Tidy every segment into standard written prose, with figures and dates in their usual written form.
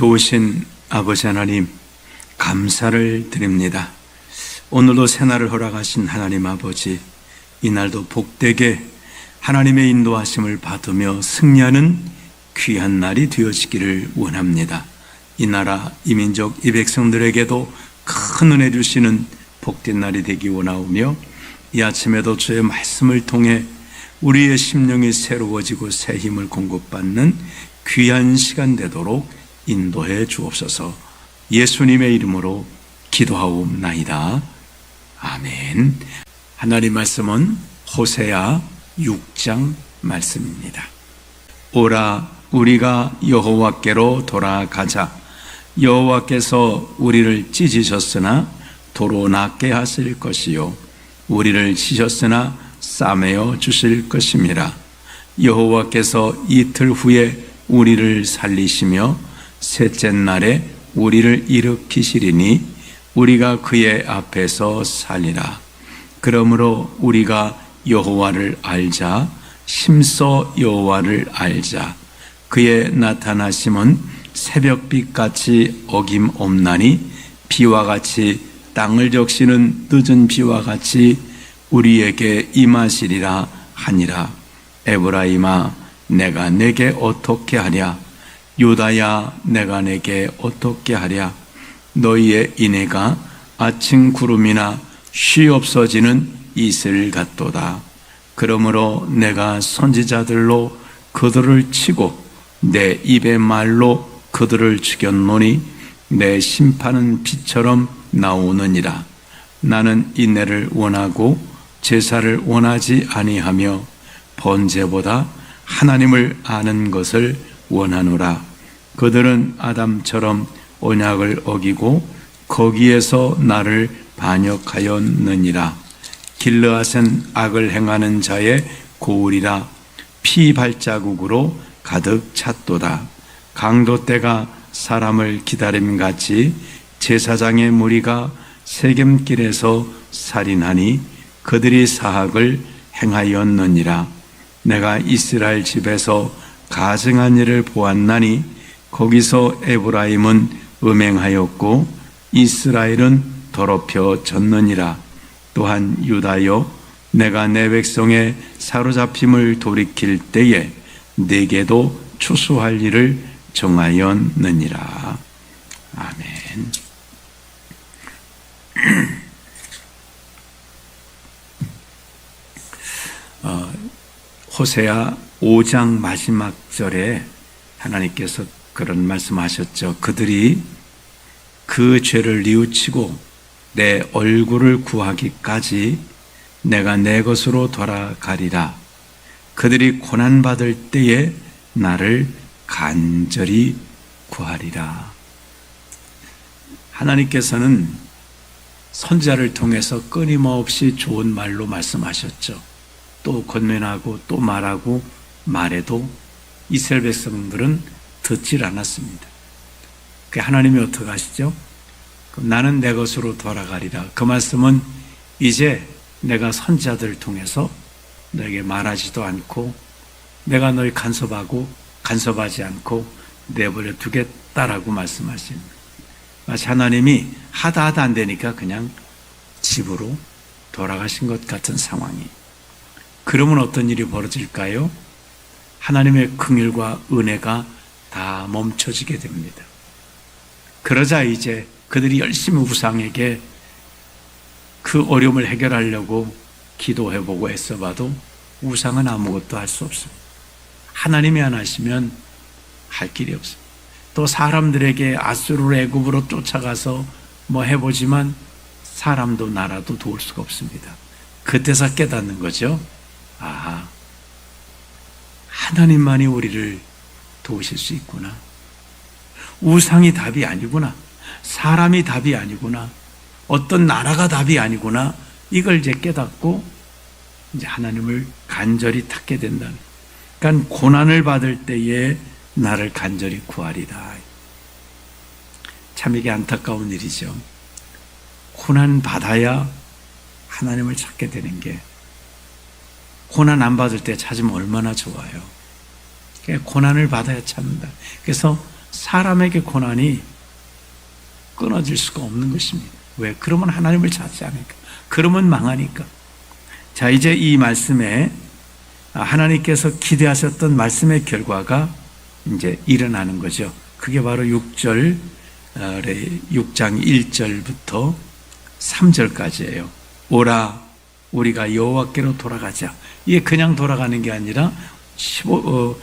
좋으신 아버지 하나님, 감사를 드립니다. 오늘도 새날을 허락하신 하나님 아버지, 이날도 복되게 하나님의 인도하심을 받으며 승리하는 귀한 날이 되어지기를 원합니다. 이 나라, 이 민족, 이 백성들에게도 큰 은혜 주시는 복된 날이 되기 원하오며, 이 아침에도 주의 말씀을 통해 우리의 심령이 새로워지고 새 힘을 공급받는 귀한 시간 되도록 인도해 주옵소서. 예수님의 이름으로 기도하옵나이다. 아멘. 하나님 말씀은 호세아 6장 말씀입니다. 오라, 우리가 여호와께로 돌아가자. 여호와께서 우리를 찢으셨으나 도로 낫게 하실 것이요, 우리를 치셨으나 싸매어 주실 것임이라. 여호와께서 이틀 후에 우리를 살리시며 셋째 날에 우리를 일으키시리니 우리가 그의 앞에서 살리라. 그러므로 우리가 여호와를 알자. 심써 여호와를 알자. 그의 나타나심은 새벽빛같이 어김없나니 비와 같이 땅을 적시는 늦은 비와 같이 우리에게 임하시리라 하니라. 에브라임아, 내가 내게 어떻게 하랴? 유다야, 내가 내게 어떻게 하랴? 너희의 인애가 아침 구름이나 쉬 없어지는 이슬 같도다. 그러므로 내가 선지자들로 그들을 치고 내 입의 말로 그들을 죽였노니 내 심판은 비처럼 나오느니라. 나는 인애를 원하고 제사를 원하지 아니하며 번제보다 하나님을 아는 것을 원하노라. 그들은 아담처럼 언약을 어기고 거기에서 나를 반역하였느니라. 길르앗은 악을 행하는 자의 고울이라. 피 발자국으로 가득 찼도다. 강도 때가 사람을 기다림같이 제사장의 무리가 세겜길에서 살인하니 그들이 사악을 행하였느니라. 내가 이스라엘 집에서 가증한 일을 보았나니 거기서 에브라임은 음행하였고 이스라엘은 더럽혀졌느니라. 또한 유다여, 내가 내 백성의 사로잡힘을 돌이킬 때에 네게도 추수할 일을 정하였느니라. 아멘. 호세아 5장 마지막 절에 하나님께서 그런 말씀하셨죠. 그들이 그 죄를 뉘우치고 내 얼굴을 구하기까지 내가 내 것으로 돌아가리라. 그들이 고난받을 때에 나를 간절히 구하리라. 하나님께서는 선지자를 통해서 끊임없이 좋은 말로 말씀하셨죠. 또 권면하고 또 말하고 말해도 이스라엘 백성들은 듣질 않았습니다. 하나님이 어떻게 하시죠? 나는 내 것으로 돌아가리라. 그 말씀은 이제 내가 선지자들을 통해서 너에게 말하지도 않고 내가 너희 간섭하지 않고 내버려 두겠다라고 말씀하십니다. 마치 하나님이 하다 안 되니까 그냥 집으로 돌아가신 것 같은 상황이. 그러면 어떤 일이 벌어질까요? 하나님의 긍휼과 은혜가 다 멈춰지게 됩니다. 그러자 이제 그들이 열심히 우상에게 그 어려움을 해결하려고 기도해보고 애써봐도 우상은 아무것도 할 수 없습니다. 하나님이 안 하시면 할 길이 없습니다. 또 사람들에게 아수르 애굽으로 쫓아가서 뭐 해보지만 사람도 나라도 도울 수가 없습니다. 그때서 깨닫는 거죠. 아, 하나님만이 우리를 도우실 수 있구나. 우상이 답이 아니구나. 사람이 답이 아니구나. 어떤 나라가 답이 아니구나. 이걸 이제 깨닫고 이제 하나님을 간절히 찾게 된다는. 그러니까 고난을 받을 때에 나를 간절히 구하리라. 참 이게 안타까운 일이죠. 고난 받아야 하나님을 찾게 되는 게, 고난 안 받을 때 찾으면 얼마나 좋아요. 고난을 받아야 찾는다. 그래서 사람에게 고난이 끊어질 수가 없는 것입니다. 왜? 그러면 하나님을 찾지 않으니까. 그러면 망하니까. 자, 이제 이 말씀에 하나님께서 기대하셨던 말씀의 결과가 이제 일어나는 거죠. 그게 바로 6장 1절부터 3절까지예요. 오라, 우리가 여호와께로 돌아가자. 이게 그냥 돌아가는 게 아니라 5장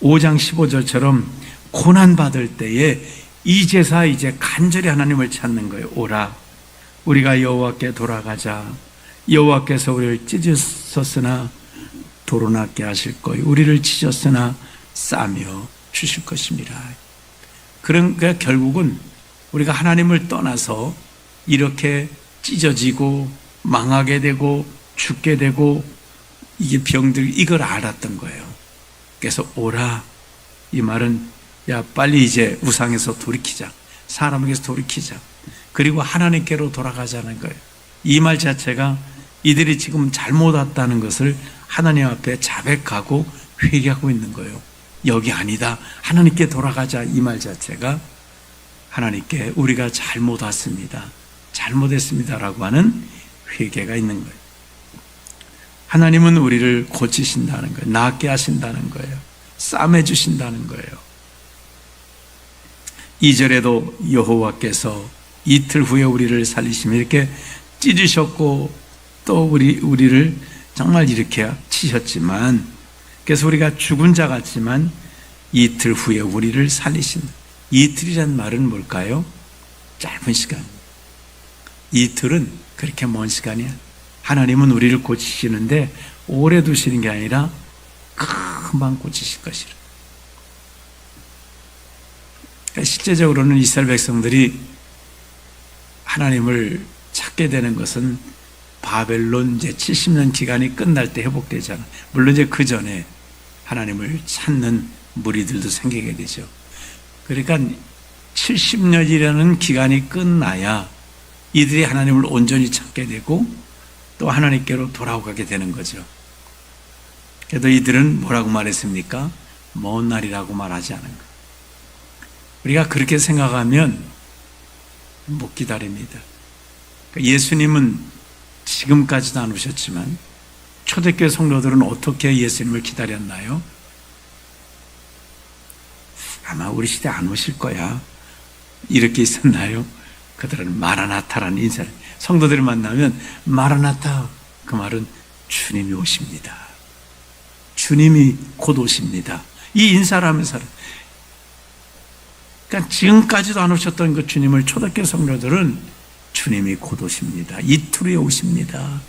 15절처럼 고난받을 때에 이제서 이제 간절히 하나님을 찾는 거예요. 오라, 우리가 여호와께 돌아가자. 여호와께서 우리를 찢으셨으나 도로낫게 하실 거예요. 우리를 찢었으나 싸며 주실 것입니다. 그러니까 결국은 우리가 하나님을 떠나서 이렇게 찢어지고 망하게 되고 죽게 되고 이게 병들 이걸 알았던 거예요. 그래서 오라, 이 말은 야 빨리 이제 우상에서 돌이키자, 사람에게서 돌이키자, 그리고 하나님께로 돌아가자는 거예요. 이 말 자체가 이들이 지금 잘못 왔다는 것을 하나님 앞에 자백하고 회개하고 있는 거예요. 여기 아니다, 하나님께 돌아가자. 이 말 자체가 하나님께 우리가 잘못 왔습니다, 잘못했습니다라고 하는 회개가 있는 거예요. 하나님은 우리를 고치신다는 거예요. 낫게 하신다는 거예요. 싸매 주신다는 거예요. 2절에도 여호와께서 이틀 후에 우리를 살리시며 이렇게 찢으셨고 또 우리를 정말 이렇게 치셨지만, 그래서 우리가 죽은 자 같지만 이틀 후에 우리를 살리신다. 이틀이란 말은 뭘까요? 짧은 시간. 이틀은 그렇게 먼 시간이야. 하나님은 우리를 고치시는데 오래 두시는 게 아니라 금방 고치실 것이라. 실제적으로는 이스라엘 백성들이 하나님을 찾게 되는 것은 바벨론 이제 70년 기간이 끝날 때 회복되잖아. 물론 이제 그 전에 하나님을 찾는 무리들도 생기게 되죠. 그러니까 70년이라는 기간이 끝나야 이들이 하나님을 온전히 찾게 되고 또 하나님께로 돌아오게 되는 거죠. 그래도 이들은 뭐라고 말했습니까? 먼 날이라고 말하지 않은 거예요. 우리가 그렇게 생각하면 못 기다립니다. 예수님은 지금까지도 안 오셨지만 초대교회 성도들은 어떻게 예수님을 기다렸나요? 아마 우리 시대 안 오실 거야, 이렇게 있었나요? 그들은 마라나타라는 인사를, 성도들을 만나면 마라나타, 그 말은 주님이 오십니다, 주님이 곧 오십니다, 이 인사를 하면서. 그러니까 지금까지도 안 오셨던 그 주님을 초대교회 성도들은 주님이 곧 오십니다, 이틀 후에 오십니다,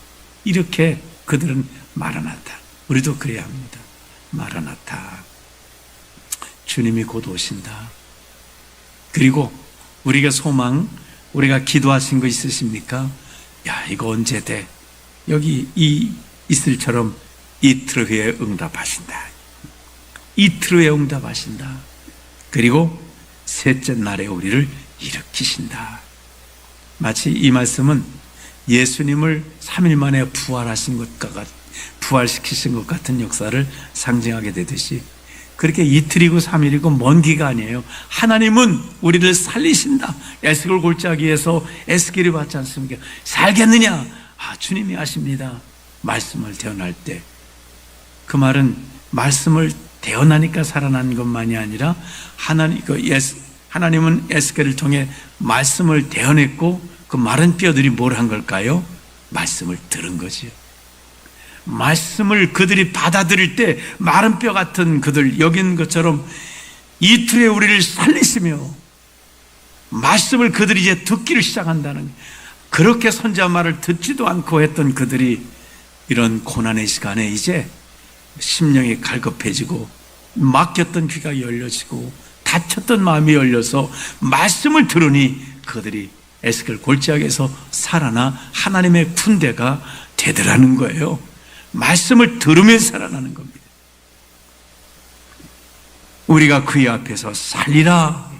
이렇게 그들은 마라나타. 우리도 그래야 합니다. 마라나타, 주님이 곧 오신다. 그리고 우리가 소망, 우리가 기도하신 거 있으십니까? 야, 이거 언제 돼? 여기 이 이슬처럼 이틀 후에 응답하신다, 이틀 후에 응답하신다. 그리고 셋째 날에 우리를 일으키신다. 마치 이 말씀은 예수님을 3일 만에 부활시키신 것 같은 역사를 상징하게 되듯이, 그렇게 이틀이고 3일이고 먼 기간이에요. 하나님은 우리를 살리신다. 에스겔 골짜기에서 에스겔이 받지 않습니까? 살겠느냐? 주님이 아십니다. 말씀을 대언할 때. 그 말은 말씀을 대언하니까 살아난 것만이 아니라 하나님은 에스겔을 통해 말씀을 대언했고 그 마른 뼈들이 뭘 한 걸까요? 말씀을 들은 거지요. 말씀을 그들이 받아들일 때 마른 뼈 같은 그들 여긴 것처럼 이틀에 우리를 살리시며 말씀을 그들이 이제 듣기를 시작한다는, 그렇게 선지자 말을 듣지도 않고 했던 그들이 이런 고난의 시간에 이제 심령이 갈급해지고 막혔던 귀가 열려지고 닫혔던 마음이 열려서 말씀을 들으니 그들이 에스겔 골짜기에서 살아나 하나님의 군대가 되더라는 거예요. 말씀을 들으면서 살아나는 겁니다. 우리가 그의 앞에서 살리라.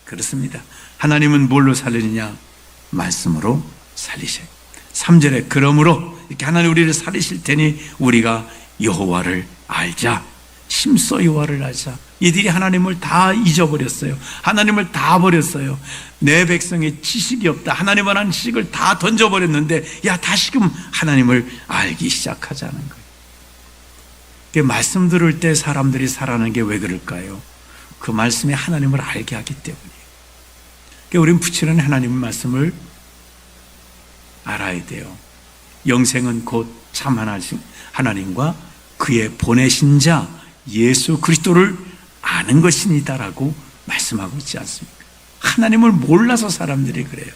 그렇습니다. 하나님은 뭘로 살리느냐? 말씀으로 살리셔요. 3절에 그러므로 이렇게 하나님 우리를 살리실 테니 우리가 여호와를 알자. 심써 여호와를 알자. 이들이 하나님을 다 잊어버렸어요. 하나님을 다 버렸어요. 내 백성의 지식이 없다. 하나님을 아는 지식을 다 던져버렸는데 다시금 하나님을 알기 시작하자는 거예요. 말씀 들을 때 사람들이 살아나는 게 왜 그럴까요? 그 말씀에 하나님을 알게 하기 때문이에요. 우리는 부지런히 하나님의 말씀을 알아야 돼요. 영생은 곧 참 하나님과 그의 보내신 자 예수 그리스도를 아는 것이니다라고 말씀하고 있지 않습니까? 하나님을 몰라서 사람들이 그래요.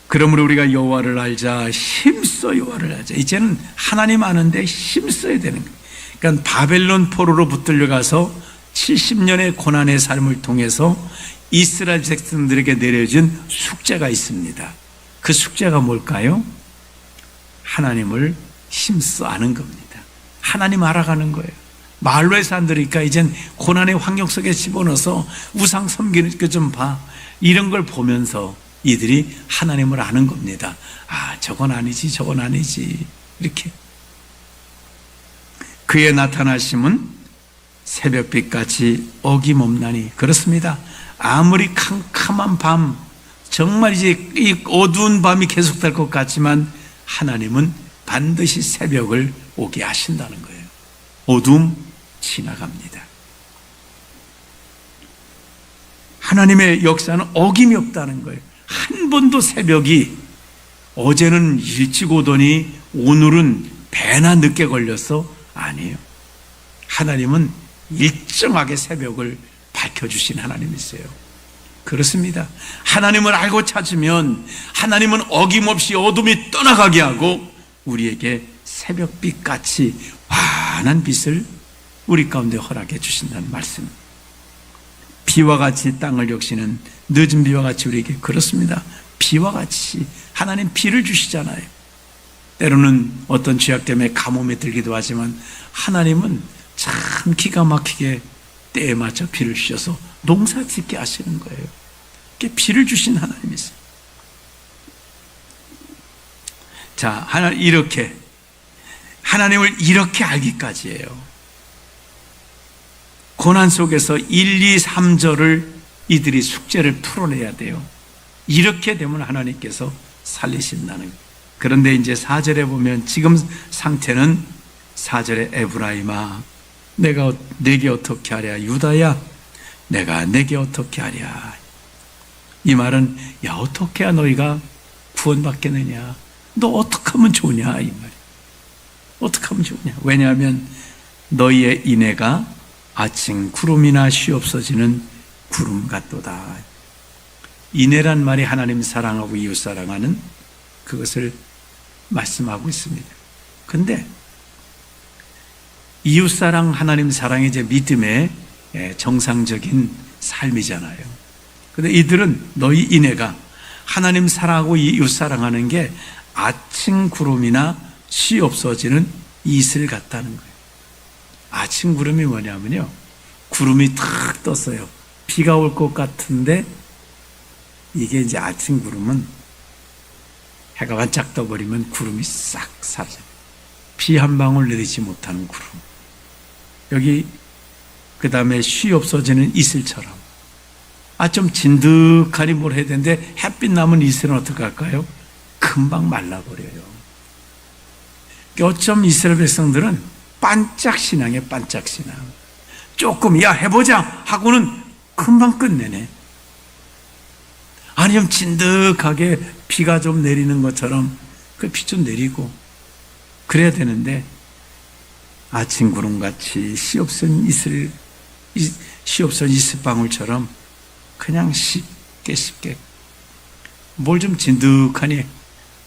그러므로 우리가 여호와를 알자, 힘써 여호와를 알자. 이제는 하나님 아는데 힘써야 되는 거예요. 그러니까 바벨론 포로로 붙들려가서 70년의 고난의 삶을 통해서 이스라엘 백성들에게 내려진 숙제가 있습니다. 그 숙제가 뭘까요? 하나님을 힘써 아는 겁니다. 하나님 알아가는 거예요. 말로에 산다니까 이젠 고난의 환경 속에 집어넣어서 우상 섬기는 거 좀 봐. 이런 걸 보면서 이들이 하나님을 아는 겁니다. 저건 아니지, 저건 아니지. 이렇게. 그의 나타나심은 새벽빛같이 어김없나니. 그렇습니다. 아무리 캄캄한 밤, 정말 이제 이 어두운 밤이 계속될 것 같지만 하나님은 반드시 새벽을 오게 하신다는 거예요. 어둠 지나갑니다. 하나님의 역사는 어김이 없다는 거예요. 한 번도 새벽이 어제는 일찍 오더니 오늘은 배나 늦게 걸려서 아니에요. 하나님은 일정하게 새벽을 밝혀주신 하나님이세요. 그렇습니다. 하나님을 알고 찾으면 하나님은 어김없이 어둠이 떠나가게 하고 우리에게 새벽빛같이 환한 빛을 우리 가운데 허락해 주신다는 말씀. 비와 같이 땅을 적시는 늦은 비와 같이 우리에게 그렇습니다. 비와 같이 하나님 비를 주시잖아요. 때로는 어떤 죄악 때문에 가뭄에 들기도 하지만 하나님은 참 기가 막히게 때에 맞춰 비를 주셔서 농사 짓게 하시는 거예요. 비를 주신 하나님이세요. 자, 이렇게 하나님을 이렇게 알기까지예요. 고난 속에서 1, 2, 3절을 이들이 숙제를 풀어내야 돼요. 이렇게 되면 하나님께서 살리신다는 거예요. 그런데 이제 4절에 보면 지금 상태는 4절에 에브라임아 내가 내게 어떻게 하랴, 유다야 내가 내게 어떻게 하랴. 이 말은 어떻게 해야 너희가 구원받겠느냐, 너 어떻게 하면 좋냐 이 말이에요. 어떻게 하면 좋냐. 왜냐하면 너희의 인애가 아침 구름이나 쉬 없어지는 구름 같도다. 인애란 말이 하나님 사랑하고 이웃 사랑하는 그것을 말씀하고 있습니다. 근데 이웃 사랑, 하나님 사랑이 이제 믿음의 정상적인 삶이잖아요. 근데 이들은 너희 인애가 하나님 사랑하고 이웃 사랑하는 게 아침 구름이나 쉬 없어지는 이슬 같다는 거예요. 아침 구름이 뭐냐면요, 구름이 탁 떴어요. 비가 올 것 같은데 이게 이제 아침 구름은 해가 반짝 떠버리면 구름이 싹 사라져요. 비 한 방울 내리지 못하는 구름. 여기 그 다음에 쉬 없어지는 이슬처럼 좀 진득하니 뭘 해야 되는데 햇빛 남은 이슬은 어떻게 할까요? 금방 말라버려요. 어쩜 이스라엘 백성들은 반짝 신앙에 반짝 신앙. 조금 해보자 하고는 금방 끝내네. 아니면 진득하게 비가 좀 내리는 것처럼 그 비 좀 내리고 그래야 되는데 아침 구름같이 씨 없은 이슬방울처럼 그냥 쉽게 뭘 좀 진득하니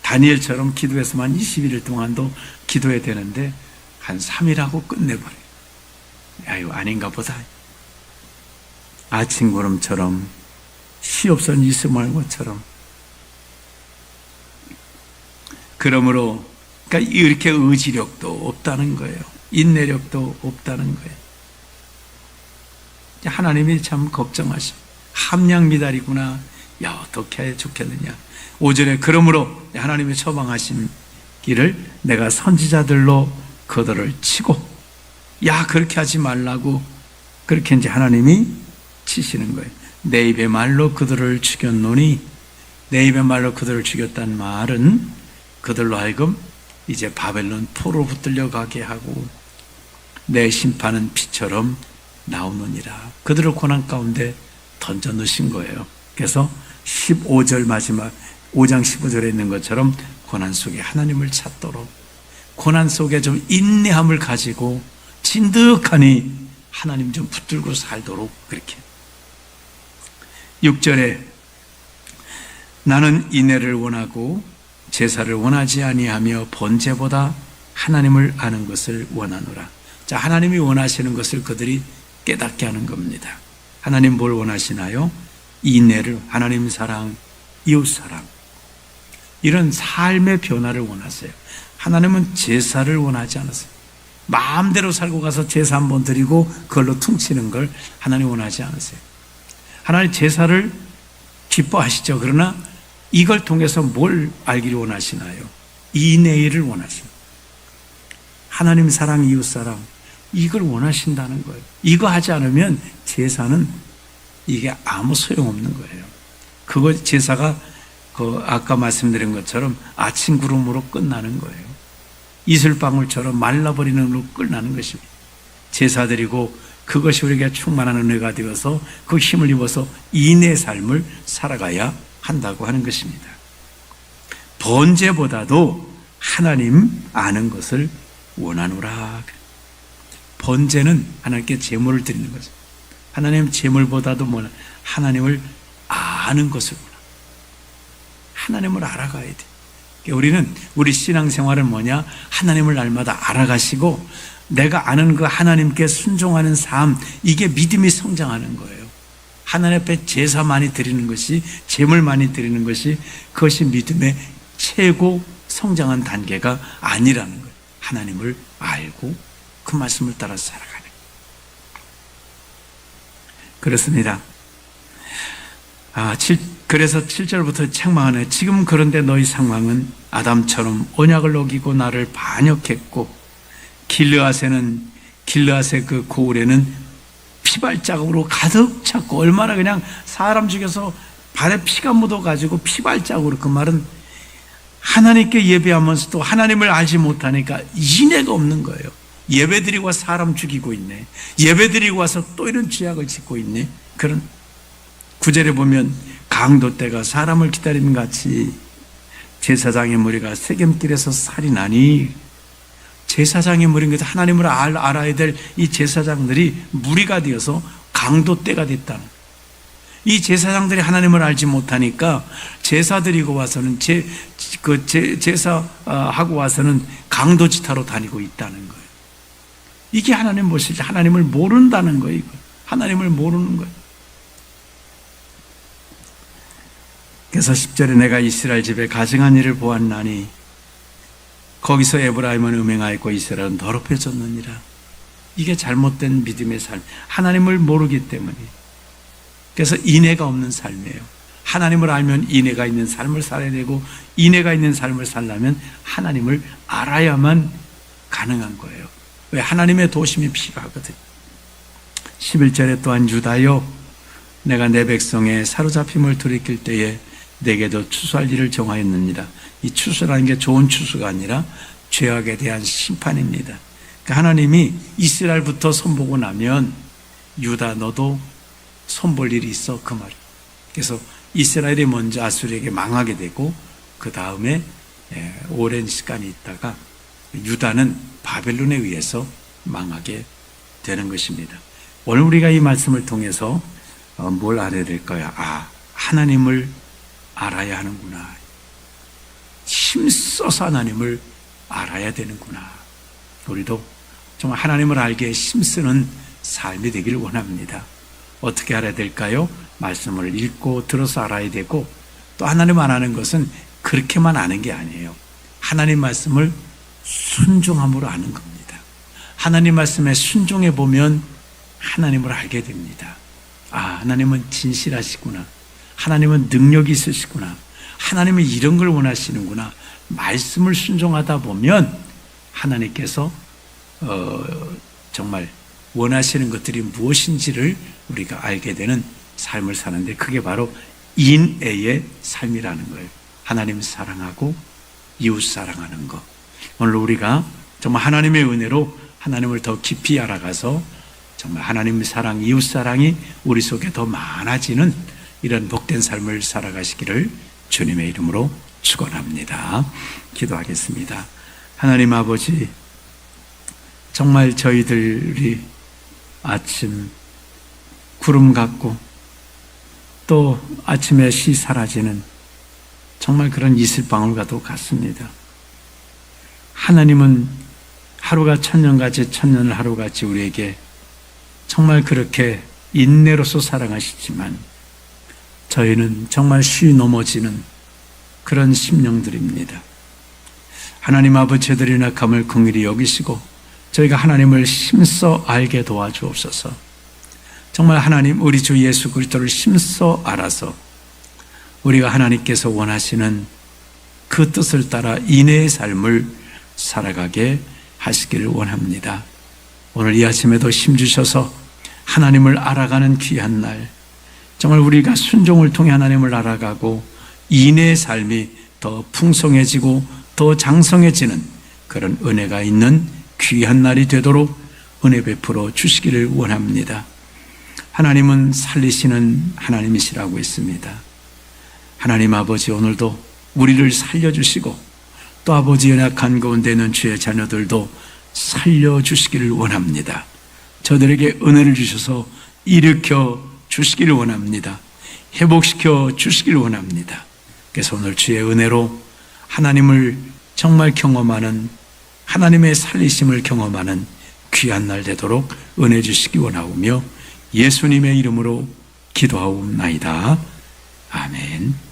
다니엘처럼 기도해서만 21일 동안도 기도해야 되는데 한 3일 하고 끝내버려요. 아유, 아닌가 보다. 아침 구름처럼 씨 없은 이슬방울처럼. 그러므로 그러니까 이렇게 의지력도 없다는 거예요. 인내력도 없다는 거예요. 하나님이 참 걱정하셔. 함량미달이구나. 어떻게 해야 좋겠느냐. 5절에 그러므로 하나님이 처방하신 길을 내가 선지자들로 그들을 치고 야, 그렇게 하지 말라고 그렇게 이제 하나님이 치시는 거예요. 내 입의 말로 그들을 죽였노니, 내 입의 말로 그들을 죽였다는 말은 그들로 하여금 이제 바벨론 포로 붙들려 가게 하고 내 심판은 피처럼 나오느니라. 그들을 고난 가운데 던져 넣으신 거예요. 그래서 15절 마지막 5장 15절에 있는 것처럼 고난 속에 하나님을 찾도록, 고난 속에 좀 인내함을 가지고 진득하니 하나님 좀 붙들고 살도록 그렇게. 6절에 나는 인애를 원하고 제사를 원하지 아니하며 번제보다 하나님을 아는 것을 원하노라. 자, 하나님이 원하시는 것을 그들이 깨닫게 하는 겁니다. 하나님 뭘 원하시나요? 인애를, 하나님 사랑, 이웃 사랑, 이런 삶의 변화를 원하세요. 하나님은 제사를 원하지 않으세요. 마음대로 살고 가서 제사 한번 드리고 그걸로 퉁치는 걸 하나님 원하지 않으세요. 하나님 제사를 기뻐하시죠. 그러나 이걸 통해서 뭘 알기를 원하시나요? 인애를 원하십니다. 하나님 사랑, 이웃 사랑, 이걸 원하신다는 거예요. 이거 하지 않으면 제사는 이게 아무 소용없는 거예요. 그거 제사가 아까 말씀드린 것처럼 아침 구름으로 끝나는 거예요. 이슬방울처럼 말라버리는 걸로 끝나는 것입니다. 제사 드리고 그것이 우리에게 충만한 은혜가 되어서 그 힘을 입어서 인의 삶을 살아가야 한다고 하는 것입니다. 번제보다도 하나님 아는 것을 원하노라. 번제는 하나님께 제물을 드리는 거죠. 하나님 제물보다도 하나님을 아는 것을 원합니다. 하나님을 알아가야 돼. 우리는 우리 신앙생활은 뭐냐? 하나님을 날마다 알아가시고 내가 아는 그 하나님께 순종하는 삶, 이게 믿음이 성장하는 거예요. 하나님 앞에 제사 많이 드리는 것이, 제물 많이 드리는 것이, 그것이 믿음의 최고 성장한 단계가 아니라는 거예요. 하나님을 알고 그 말씀을 따라 살아가는 거예요. 그렇습니다. 그래서 7절부터 책망하네. 지금 그런데 너희 상황은 아담처럼 언약을 어기고 나를 반역했고, 길르앗의 그 고을에는 피발자국으로 가득 찼고, 얼마나 그냥 사람 죽여서 발에 피가 묻어가지고 피발자국으로, 그 말은 하나님께 예배하면서도 하나님을 알지 못하니까 인애가 없는 거예요. 예배드리고 와서 사람 죽이고 있네. 예배드리고 와서 또 이런 죄악을 짓고 있네. 그런 9절에 보면 강도 때가 사람을 기다리는 같이 제사장의 무리가 세겜길에서 살인하니, 제사장의 무리인 것은 하나님을 알아야 될 이 제사장들이 무리가 되어서 강도 때가 됐다는, 이 제사장들이 하나님을 알지 못하니까 제사 드리고 와서는 제사하고 와서는 강도짓하러 다니고 있다는 거예요. 이게 하나님 모실지, 하나님을 모른다는 거예요. 이거. 하나님을 모르는 거예요. 그래서 10절에 내가 이스라엘 집에 가증한 일을 보았나니 거기서 에브라임은 음행하였고 이스라엘은 더럽혀졌느니라. 이게 잘못된 믿음의 삶, 하나님을 모르기 때문에. 그래서 인애가 없는 삶이에요. 하나님을 알면 인애가 있는 삶을 살아야 되고, 인애가 있는 삶을 살려면 하나님을 알아야만 가능한 거예요. 왜? 하나님의 도심이 필요하거든요. 11절에 또한 유다여, 내가 내 백성의 사로잡힘을 돌이킬 때에 내게도 추수할 일을 정하였느니라. 이 추수라는 게 좋은 추수가 아니라 죄악에 대한 심판입니다. 그러니까 하나님이 이스라엘부터 손보고 나면 유다 너도 손볼 일이 있어, 그 말. 그래서 이스라엘이 먼저 아수르에게 망하게 되고 그 다음에 오랜 시간이 있다가 유다는 바벨론에 의해서 망하게 되는 것입니다. 오늘 우리가 이 말씀을 통해서 뭘 알아야 될까요? 하나님을 알아야 하는구나. 힘써서 하나님을 알아야 되는구나. 우리도 정말 하나님을 알기에 힘쓰는 삶이 되기를 원합니다. 어떻게 알아야 될까요? 말씀을 읽고 들어서 알아야 되고, 또 하나님 안 아는 것은 그렇게만 아는 게 아니에요. 하나님 말씀을 순종함으로 아는 겁니다. 하나님 말씀에 순종해 보면 하나님을 알게 됩니다. 하나님은 진실하시구나. 하나님은 능력이 있으시구나. 하나님은 이런 걸 원하시는구나. 말씀을 순종하다 보면 하나님께서 정말 원하시는 것들이 무엇인지를 우리가 알게 되는 삶을 사는데, 그게 바로 인애의 삶이라는 거예요. 하나님 사랑하고 이웃 사랑하는 것. 오늘 우리가 정말 하나님의 은혜로 하나님을 더 깊이 알아가서 정말 하나님의 사랑, 이웃 사랑이 우리 속에 더 많아지는 이런 복된 삶을 살아가시기를 주님의 이름으로 축원합니다. 기도하겠습니다. 하나님 아버지, 정말 저희들이 아침 구름 같고 또 아침에 시 사라지는 정말 그런 이슬방울과도 같습니다. 하나님은 하루가 천년같이 천년을 하루같이 우리에게 정말 그렇게 인내로서 사랑하시지만, 저희는 정말 쉬 넘어지는 그런 심령들입니다. 하나님 아버지, 저희들의 연약함을 긍휼히 여기시고 저희가 하나님을 힘써 알게 도와주옵소서. 정말 하나님, 우리 주 예수 그리스도를 힘써 알아서 우리가 하나님께서 원하시는 그 뜻을 따라 인애의 삶을 살아가게 하시기를 원합니다. 오늘 이 아침에도 힘주셔서 하나님을 알아가는 귀한 날, 정말 우리가 순종을 통해 하나님을 알아가고 인애의 삶이 더 풍성해지고 더 장성해지는 그런 은혜가 있는 귀한 날이 되도록 은혜 베풀어 주시기를 원합니다. 하나님은 살리시는 하나님이시라고 했습니다. 하나님 아버지, 오늘도 우리를 살려주시고 또 아버지, 연약한 가운데 있는 주의 자녀들도 살려주시기를 원합니다. 저들에게 은혜를 주셔서 일으켜 주시기를 원합니다. 회복시켜 주시기를 원합니다. 그래서 오늘 주의 은혜로 하나님을 정말 경험하는, 하나님의 살리심을 경험하는 귀한 날 되도록 은혜 주시기 원하오며 예수님의 이름으로 기도하옵나이다. 아멘.